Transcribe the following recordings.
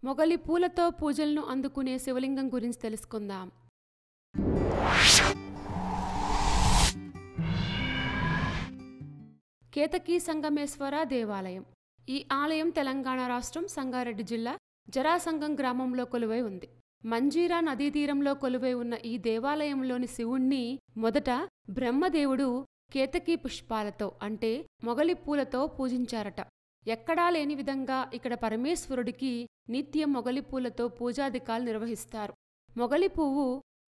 మొగలి పూలతో పూజలను అందుకునే శివలింగం గురించి తెలుసుకుందాం. కేతకీ సంగమేశ్వర దేవాలయం. ఈ ఆలయం తెలంగాణ రాష్ట్రం సంగారెడ్డి జిల్లా జరాసంగం గ్రామంలో కొలువై ఉంది. మంజీరా నదీ తీరంలో కొలువై ఉన్న ఈ దేవాలయంలోని శివుణ్ణి మొదట బ్రహ్మదేవుడు కేతకీ పుష్పాలతో అంటే మొగలి పూలతో పూజించారట. ఎక్కడా లేని విధంగా ఇక్కడ పరమేశ్వరుడికి నిత్యం మొగలి పూలతో పూజాధికాలు నిర్వహిస్తారు. మొగలి పువ్వు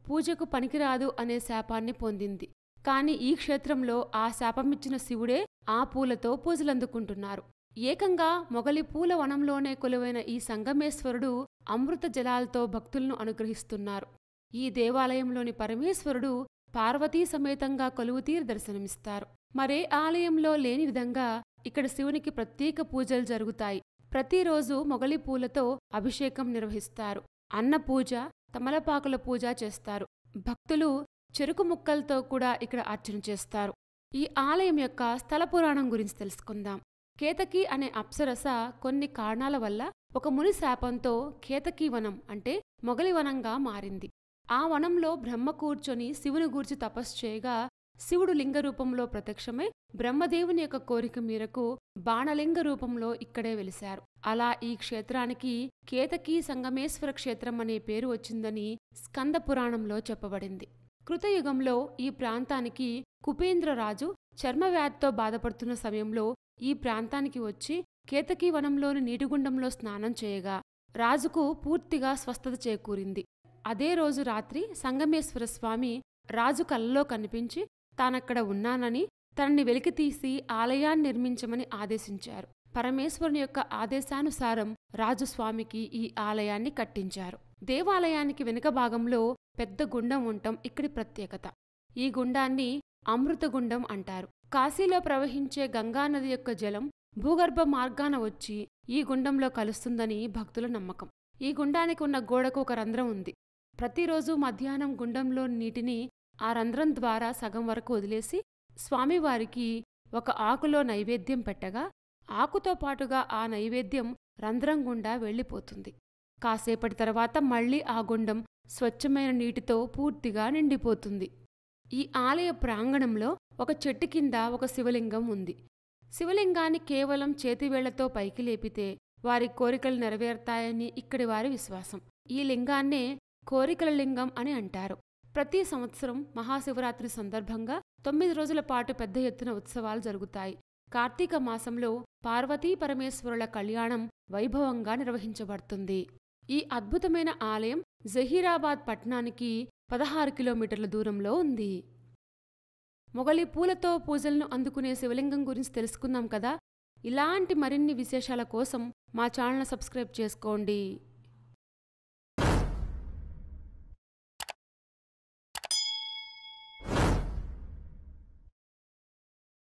పూజకు పనికిరాదు అనే శాపాన్ని పొందింది. కాని ఈ క్షేత్రంలో ఆ శాపమిచ్చిన శివుడే ఆ పూలతో పూజలందుకుంటున్నారు. ఏకంగా మొగలి పూల వనంలోనే కొలువైన ఈ సంగమేశ్వరుడు అమృత జలాలతో భక్తులను అనుగ్రహిస్తున్నారు. ఈ దేవాలయంలోని పరమేశ్వరుడు పార్వతీ సమేతంగా కొలువుతీరి దర్శనమిస్తారు. మరే ఆలయంలో లేని విధంగా ఇక్కడ శివునికి ప్రత్యేక పూజలు జరుగుతాయి. ప్రతిరోజు మొగలి పూలతో అభిషేకం నిర్వహిస్తారు. అన్న పూజ, తమలపాకుల పూజ చేస్తారు. భక్తులు చెరుకు ముక్కలతో కూడా ఇక్కడ అర్చన చేస్తారు. ఈ ఆలయం యొక్క స్థల పురాణం గురించి తెలుసుకుందాం. కేతకీ అనే అప్సరస కొన్ని కారణాల వల్ల ఒక ముని శాపంతో కేతకీ వనం అంటే మొగలి వనంగా మారింది. ఆ వనంలో బ్రహ్మ కూర్చొని శివుని గూర్చి తపస్సు చేయగా శివుడు లింగ రూపంలో ప్రత్యక్షమై బ్రహ్మదేవుని యొక్క కోరిక మేరకు బాణలింగ రూపంలో ఇక్కడే వెలిశారు. అలా ఈ క్షేత్రానికి కేతకీ సంగమేశ్వర క్షేత్రం అనే పేరు వచ్చిందని స్కంద పురాణంలో చెప్పబడింది. కృతయుగంలో ఈ ప్రాంతానికి కుపేంద్రరాజు చర్మవ్యాధితో బాధపడుతున్న సమయంలో ఈ ప్రాంతానికి వచ్చి కేతకీ వనంలోని నీటిగుండంలో స్నానం చేయగా రాజుకు పూర్తిగా స్వస్థత చేకూరింది. అదే రోజు రాత్రి సంగమేశ్వర స్వామి రాజు కలలో కనిపించి తానక్కడ ఉన్నానని తనని వెలికితీసి ఆలయాన్ని నిర్మించమని ఆదేశించారు. పరమేశ్వరుని యొక్క ఆదేశానుసారం రాజు స్వామికి ఈ ఆలయాన్ని కట్టించారు. దేవాలయానికి వెనుక భాగంలో పెద్ద గుండం ఉండటం ఇక్కడి ప్రత్యేకత. ఈ గుండాన్ని అమృతగుండం అంటారు. కాశీలో ప్రవహించే గంగానది యొక్క జలం భూగర్భ మార్గాన వచ్చి ఈ గుండంలో కలుస్తుందని భక్తుల నమ్మకం. ఈ గుండానికి ఉన్న గోడకు ఒక రంధ్రం ఉంది. ప్రతిరోజు మధ్యాహ్నం గుండంలో నీటిని ఆ రంధ్రం ద్వారా సగం వరకు వదిలేసి స్వామివారికి ఒక ఆకులో నైవేద్యం పెట్టగా ఆకుతో పాటుగా ఆ నైవేద్యం రంధ్రం గుండా వెళ్ళిపోతుంది. కాసేపటి తర్వాత మళ్లీ ఆ గుండం స్వచ్ఛమైన నీటితో పూర్తిగా నిండిపోతుంది. ఈ ఆలయ ప్రాంగణంలో ఒక చెట్టు కింద ఒక శివలింగం ఉంది. శివలింగాన్ని కేవలం చేతివేళ్లతో పైకి లేపితే వారి కోరికలు నెరవేరుతాయని ఇక్కడి వారి విశ్వాసం. ఈ లింగాన్నే కోరికల లింగం అని అంటారు. ప్రతి సంవత్సరం మహాశివరాత్రి సందర్భంగా 9 రోజుల పాటు పెద్ద ఎత్తున ఉత్సవాలు జరుగుతాయి. కార్తీక మాసంలో పార్వతీ పరమేశ్వరుల కళ్యాణం వైభవంగా నిర్వహించబడుతుంది. ఈ అద్భుతమైన ఆలయం జహీరాబాద్ పట్టణానికి 16 కిలోమీటర్ల దూరంలో ఉంది. మొగలి పూలతో పూజలను అందుకునే శివలింగం గురించి తెలుసుకున్నాం కదా. ఇలాంటి మరిన్ని విశేషాల కోసం మా ఛానల్ సబ్స్క్రైబ్ చేసుకోండి.